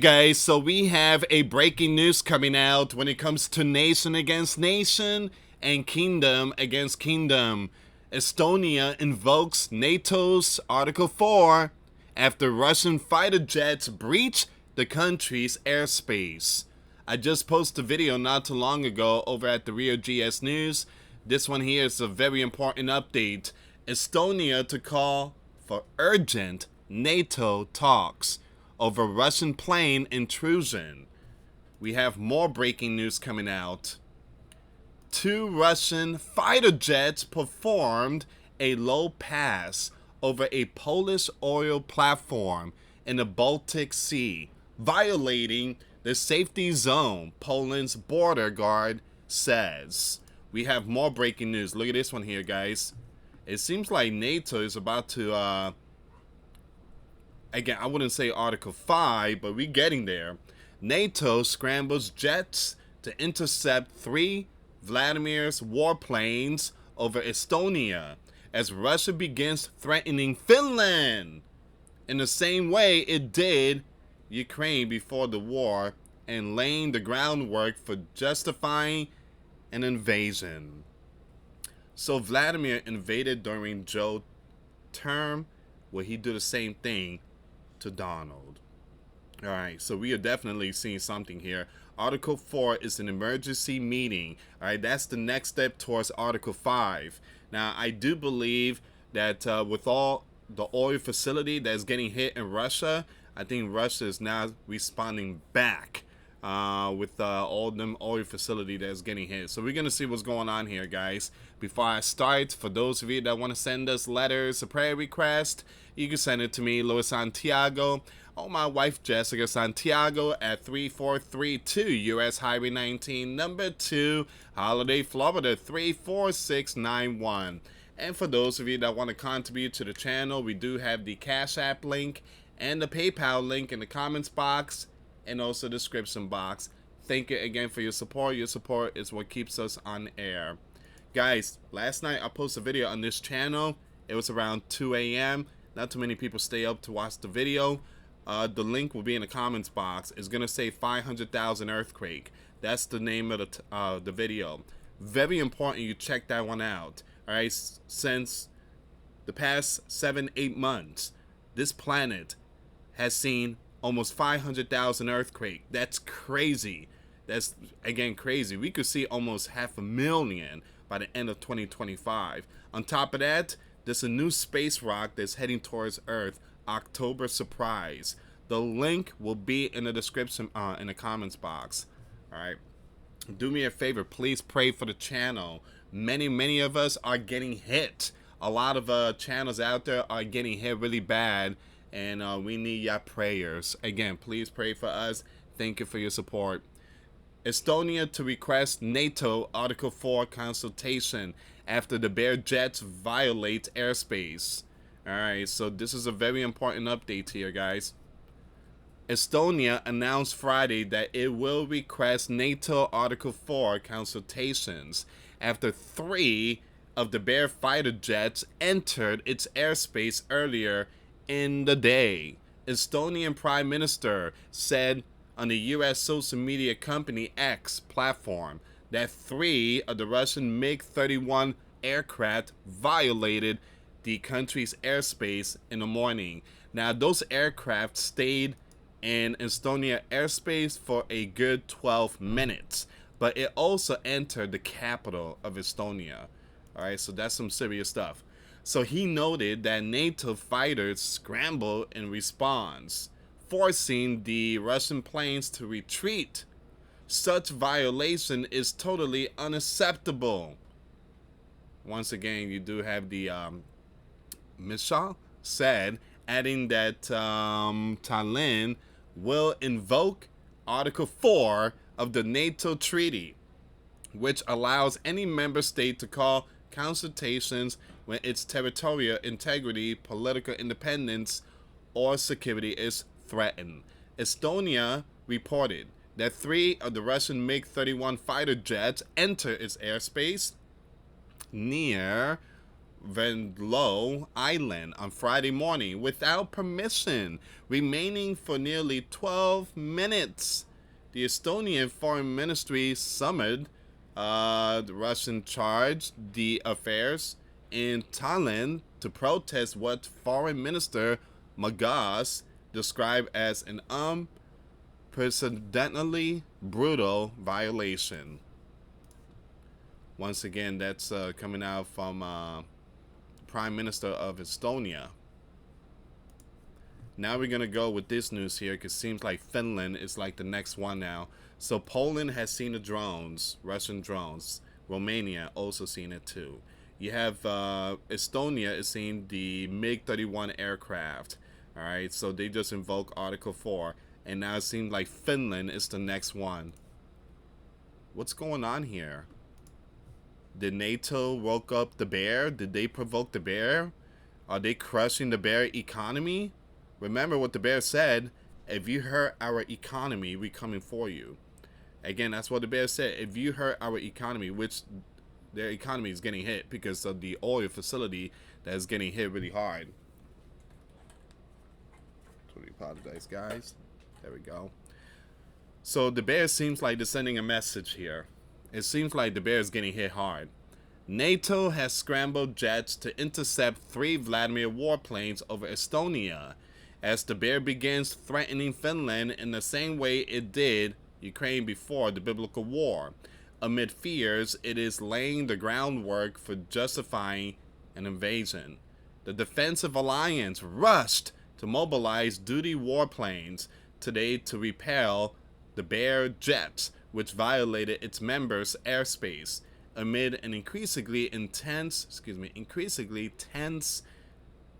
Guys, so we have a breaking news coming out when it comes to nation against nation and kingdom against kingdom. Estonia invokes NATO's Article 4 after Russian fighter jets breach the country's airspace. I just posted a video not too long ago over at the Rio GS News. This one here is a very important update. Estonia to call for urgent NATO talks over Russian plane intrusion. We have more breaking news coming out. 2 Russian fighter jets performed a low pass over a Polish oil platform in the Baltic Sea, violating the safety zone, Poland's border guard says. We have more breaking news. Look at this one here, guys. It seems like NATO is about to again, I wouldn't say Article 5, but we're getting there. NATO scrambles jets to intercept 3 Vladimir's warplanes over Estonia as Russia begins threatening Finland in the same way it did Ukraine before the war, and laying the groundwork for justifying an invasion. So Vladimir invaded during Joe's term. Will he do the same thing to Donald? All right, so we are definitely seeing something here. Article 4 is an emergency meeting. All right, that's the next step towards Article 5. Now, I do believe that with all the oil facility that's getting hit in Russia, I think Russia is now responding back with all them oil facility that's getting hit. So we're going to see what's going on here, guys. Before I start, for those of you that want to send us letters, a prayer request, you can send it to me, US Santiago, or my wife, Jessica Santiago, at 3432 US Highway 19, number 2, Holiday, Florida, 34691. And for those of you that want to contribute to the channel, we do have the Cash App link and the PayPal link in the comments box and also the description box. Thank you again for your support. Your support is what keeps us on air. Guys, last night I posted a video on this channel. It was around 2 a.m. Not too many people stay up to watch the video. The link will be in the comments box. It's going to say 500,000 earthquake. That's the name of the video. Very important you check that one out. Alright, since the past 7-8 months, this planet has seen almost 500,000 earthquake. That's crazy. That's, again, crazy. We could see almost 500,000 by the end of 2025. On top of that, there's a new space rock that's heading towards Earth, October surprise. The link will be in the description, in the comments box. Alright, do me a favor, please pray for the channel. Many of us are getting hit. A lot of channels out there are getting hit really bad, and we need your prayers. Again, please pray for us. Thank you for your support. Estonia to request NATO Article 4 consultation after the Bear jets violate airspace. Alright, so this is a very important update here, guys. Estonia announced Friday that it will request NATO Article 4 consultations after 3 of the Bear fighter jets entered its airspace earlier in the day. Estonian Prime Minister said on the US social media company X platform that 3 of the Russian MiG-31 aircraft violated the country's airspace in the morning. Now, those aircraft stayed in Estonia airspace for a good 12 minutes, but it also entered the capital of Estonia. Alright, so that's some serious stuff. So he noted that NATO fighters scrambled in response, forcing the Russian planes to retreat. Such violation is totally unacceptable. Once again, you do have the Michal said, adding that Tallinn will invoke Article 4 of the NATO treaty, which allows any member state to call consultations when its territorial integrity, political independence, or security is threatened. Estonia reported that 3 of the Russian MiG-31 fighter jets entered its airspace near Venlo Island on Friday morning without permission, remaining for nearly 12 minutes. The Estonian Foreign Ministry summoned the Russian charge the affairs in Tallinn to protest what Foreign Minister Magas described as an unprecedentedly brutal violation. Once again, that's coming out from Prime Minister of Estonia. Now we're going to go with this news here because it seems like Finland is like the next one now. So Poland has seen the drones, Russian drones. Romania also seen it too. You have Estonia is seeing the MiG-31 aircraft. All right, so they just invoked Article 4. And now it seems like Finland is the next one. What's going on here? Did NATO woke up the bear? Did they provoke the bear? Are they crushing the bear economy? Remember what the bear said. If you hurt our economy, we're coming for you. Again, that's what the bear said. If you hurt our economy, which their economy is getting hit because of the oil facility that is getting hit really hard. So we apologize, guys. There we go. So the bear seems like they're sending a message here. It seems like the bear is getting hit hard. NATO has scrambled jets to intercept 3 Vladimir warplanes over Estonia as the bear begins threatening Finland in the same way it did Ukraine before the biblical war. Amid fears, it is laying the groundwork for justifying an invasion. The defensive alliance rushed to mobilize duty warplanes today to repel the bear jets, which violated its members' airspace amid an increasingly tense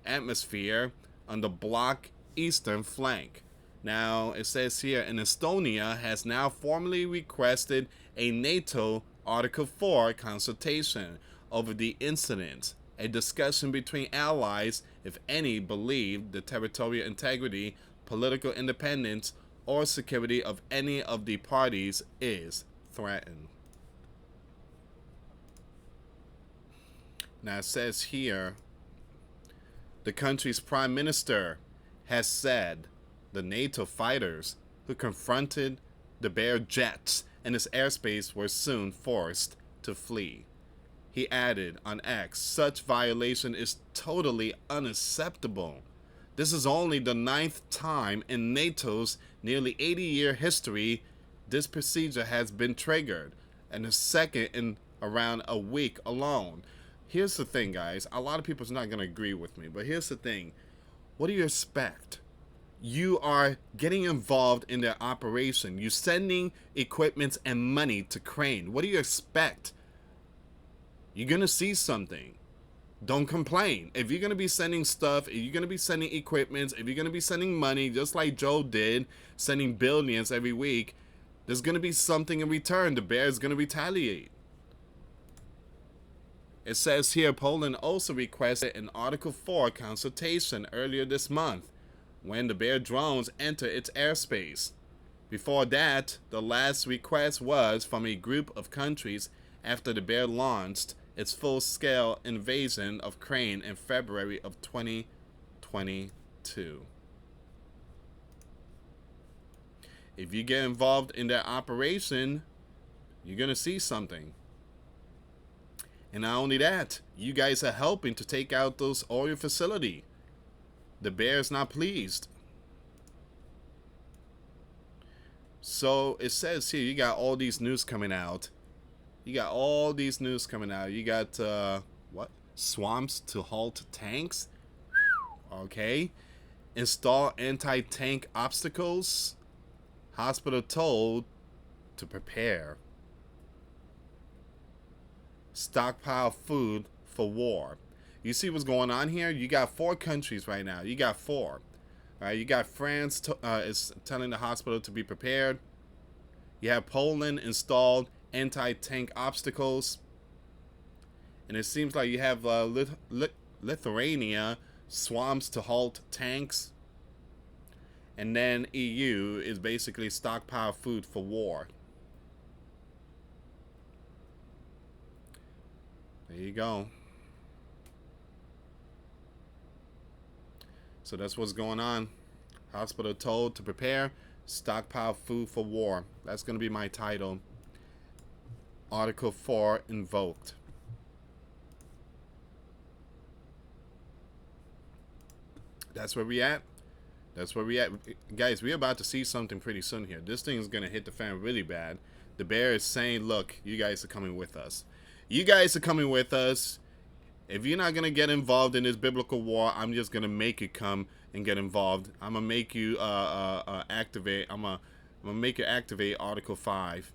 atmosphere on the bloc eastern flank. Now, it says here, in Estonia has now formally requested a NATO Article 4 consultation over the incident. A discussion between allies, if any, believe the territorial integrity, political independence, or security of any of the parties is threatened. Now it says here, the country's prime minister has said the NATO fighters who confronted the bear jets in its airspace were soon forced to flee. He added on X, such violation is totally unacceptable. This is only the 9th time in NATO's nearly 80-year history this procedure has been triggered, and the second in around a week alone. Here's the thing, guys. A lot of people's not going to agree with me, but here's the thing. What do you expect? You are getting involved in their operation. You're sending equipment and money to Ukraine. What do you expect? You're going to see something. Don't complain. If you're going to be sending stuff, if you're going to be sending equipment, if you're going to be sending money, just like Joe did, sending billions every week, there's going to be something in return. The bear is going to retaliate. It says here, Poland also requested an Article 4 consultation earlier this month when the bear drones entered its airspace. Before that, the last request was from a group of countries after the bear launched its full-scale invasion of Ukraine in February of 2022. If you get involved in that operation, you're going to see something. And not only that, you guys are helping to take out those oil facility. The bear is not pleased. So it says here, you got all these news coming out. You got all these news coming out. You got, what? Swamps to halt tanks. Okay. Install anti-tank obstacles. Hospital told to prepare. Stockpile food for war. You see what's going on here? You got 4 countries right now. You got 4. All right, you got France is telling the hospital to be prepared. You have Poland installed anti-tank obstacles. And it seems like you have Lithuania swamps to halt tanks. And then EU is basically stockpile food for war. There you go. So that's what's going on. Hospital told to prepare, stockpile food for war. That's going to be my title. Article 4 invoked. That's where we at. That's where we at. Guys, we're about to see something pretty soon here. This thing is going to hit the fan really bad. The bear is saying, look, you guys are coming with us. You guys are coming with us. If you're not going to get involved in this biblical war, I'm just going to make you come and get involved. I'm going to make you activate. I'm going to make you activate Article 5.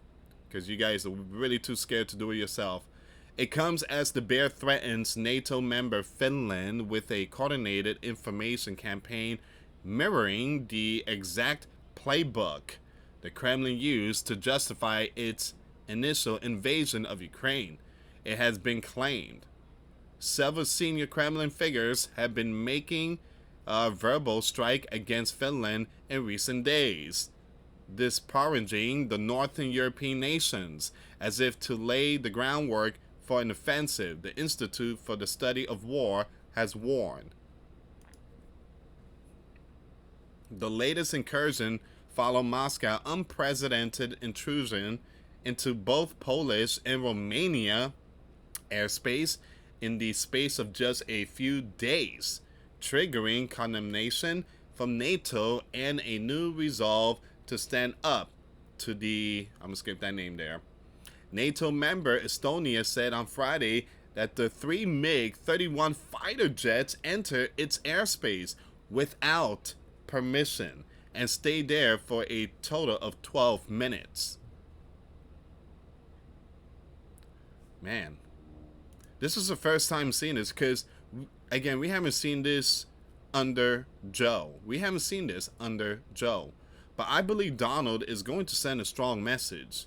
Because you guys are really too scared to do it yourself. It comes as the bear threatens NATO member Finland with a coordinated information campaign mirroring the exact playbook the Kremlin used to justify its initial invasion of Ukraine. It has been claimed. Several senior Kremlin figures have been making a verbal strike against Finland in recent days, disparaging the Northern European nations as if to lay the groundwork for an offensive, the Institute for the Study of War has warned. The latest incursion followed Moscow's unprecedented intrusion into both Polish and Romania airspace in the space of just a few days, triggering condemnation from NATO and a new resolve to stand up to the, I'm going to skip that name there. NATO member Estonia said on Friday that the 3 MiG-31 fighter jets entered its airspace without permission and stayed there for a total of 12 minutes. Man, this is the first time seeing this because, again, we haven't seen this under Joe. We haven't seen this under Joe. But I believe Donald is going to send a strong message.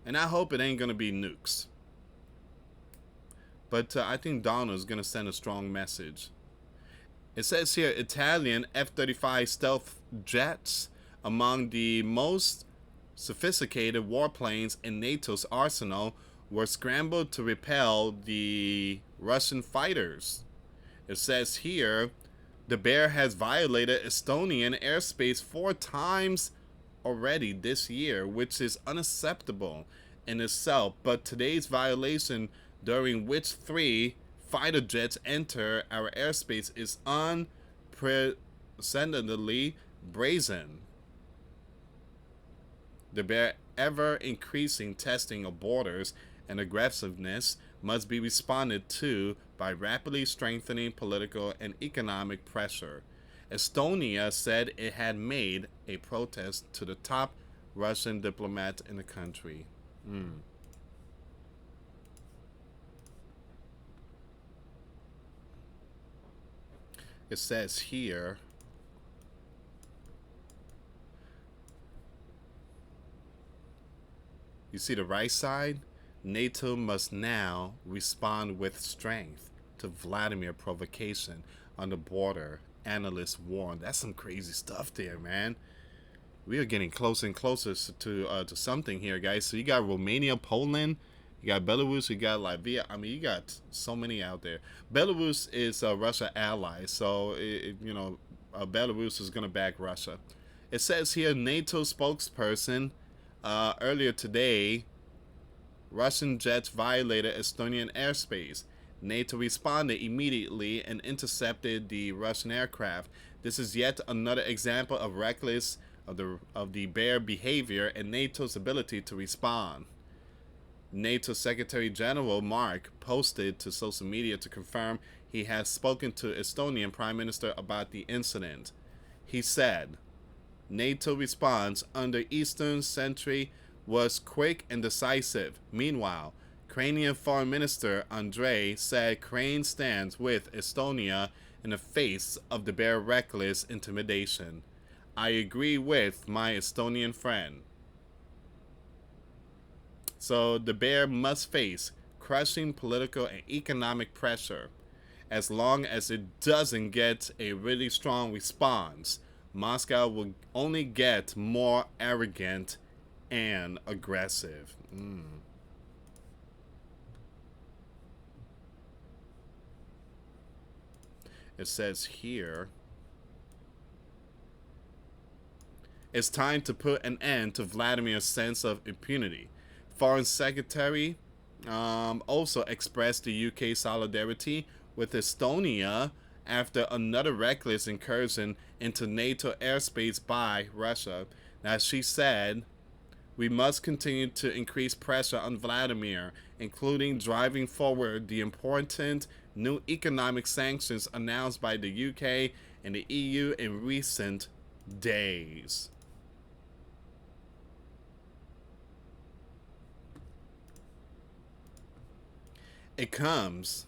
And I hope it ain't going to be nukes. But I think Donald is going to send a strong message. It says here, Italian F-35 stealth jets, among the most sophisticated warplanes in NATO's arsenal, were scrambled to repel the Russian fighters. It says here, the bear has violated Estonian airspace 4 times already this year, which is unacceptable in itself. But today's violation, during which 3 fighter jets enter our airspace, is unprecedentedly brazen. The bear ever-increasing testing of borders and aggressiveness must be responded to by rapidly strengthening political and economic pressure. Estonia said it had made a protest to the top Russian diplomat in the country. It says here, you see the right side? NATO must now respond with strength to Vladimir provocation on the border, analysts warn. That's some crazy stuff there, man. We are getting closer and closer to something here, guys. So you got Romania, Poland, you got Belarus, you got Latvia. I mean, you got so many out there. Belarus is a Russia ally, so Belarus is going to back Russia. It says here, NATO spokesperson earlier today, Russian jets violated Estonian airspace. NATO responded immediately and intercepted the Russian aircraft. This is yet another example of reckless of the bear behavior and NATO's ability to respond. NATO Secretary General Mark posted to social media to confirm he has spoken to Estonian Prime Minister about the incident. He said, NATO response under Eastern Century was quick and decisive. Meanwhile, Ukrainian Foreign Minister Andrei said Ukraine stands with Estonia in the face of the bear reckless intimidation. I agree with my Estonian friend. So the bear must face crushing political and economic pressure. As long as it doesn't get a really strong response, Moscow will only get more arrogant and aggressive. It says here, it's time to put an end to Vladimir's sense of impunity. Foreign Secretary also expressed the UK solidarity with Estonia after another reckless incursion into NATO airspace by Russia. Now, she said, we must continue to increase pressure on Vladimir, including driving forward the important new economic sanctions announced by the UK and the EU in recent days. It comes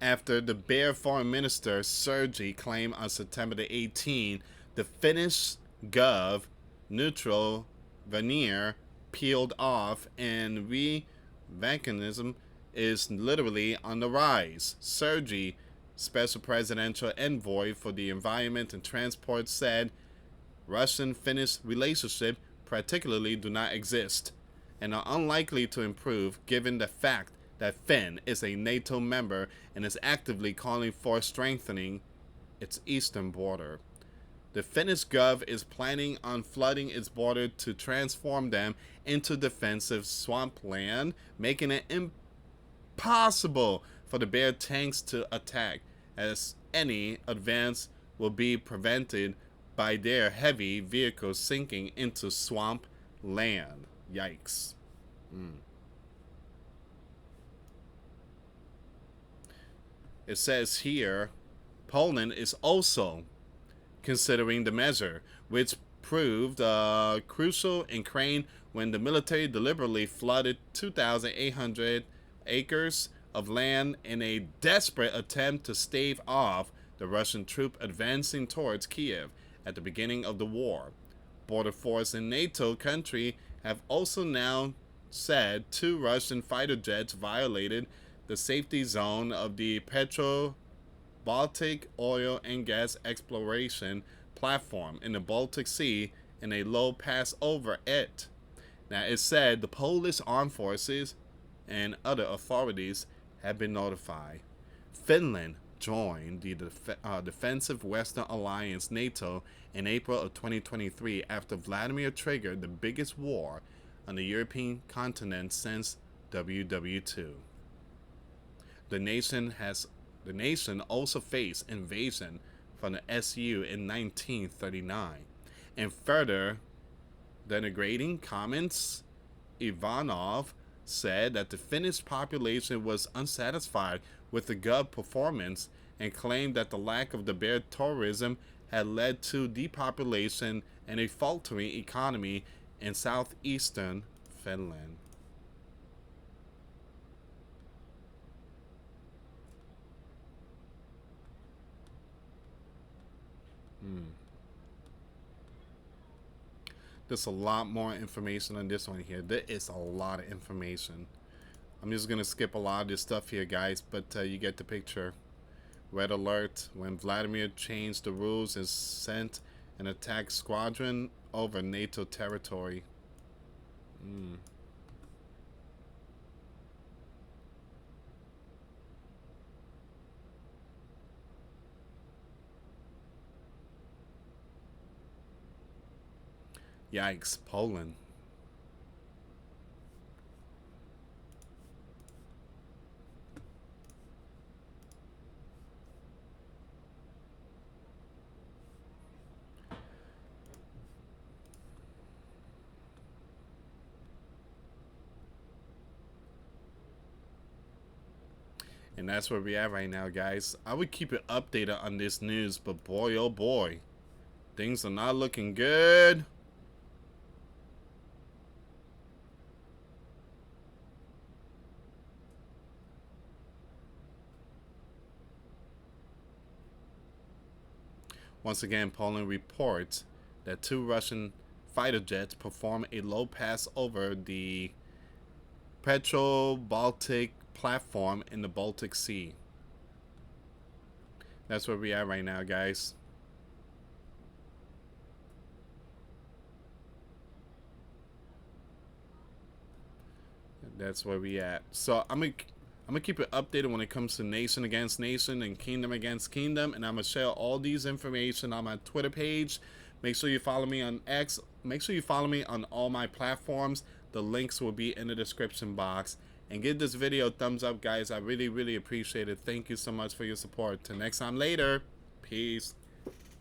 after the Bear Foreign Minister Sergei claimed on September the 18th the Finnish Gov neutral veneer peeled off and re-veganism is literally on the rise. Sergei, special presidential envoy for the environment and transport, said Russian-Finnish relationship particularly do not exist and are unlikely to improve given the fact that Finn is a NATO member and is actively calling for strengthening its eastern border. The Finnish Gov is planning on flooding its border to transform them into defensive swampland, making it impossible for the Bear tanks to attack, as any advance will be prevented by their heavy vehicles sinking into swamp land. Yikes. It says here, Poland is also considering the measure, which proved crucial in Ukraine when the military deliberately flooded 2,800 acres of land in a desperate attempt to stave off the Russian troop advancing towards Kiev at the beginning of the war. Border force in NATO country have also now said 2 Russian fighter jets violated the safety zone of the Baltic oil and gas exploration platform in the Baltic Sea in a low pass over it. Now, it said the Polish armed forces and other authorities have been notified. Finland joined the defensive Western Alliance NATO in April of 2023 after Vladimir triggered the biggest war on the European continent since WW2. The nation also faced invasion from the SU in 1939. In further denigrating comments, Ivanov said that the Finnish population was unsatisfied with the Gov performance and claimed that the lack of the bear tourism had led to depopulation and a faltering economy in southeastern Finland. There's a lot more information on this one here. There is a lot of information. I'm just going to skip a lot of this stuff here, guys, but you get the picture. Red alert: when Vladimir changed the rules and sent an attack squadron over NATO territory. Yikes, Poland. And that's where we're at right now, guys. I would keep it updated on this news, but boy, oh boy, things are not looking good. Once again, Poland reports that 2 Russian fighter jets performed a low pass over the Baltic platform in the Baltic Sea. That's where we are right now, guys. That's where we at. So I'm I'm gonna keep it updated when it comes to nation against nation and kingdom against kingdom, and I'm gonna share all these information on my Twitter page. Make sure you follow me on X. Make sure you follow me on all my platforms. The links will be in the description box. And give this video a thumbs up, guys. I really, really appreciate it. Thank you so much for your support. Till next time later. Peace.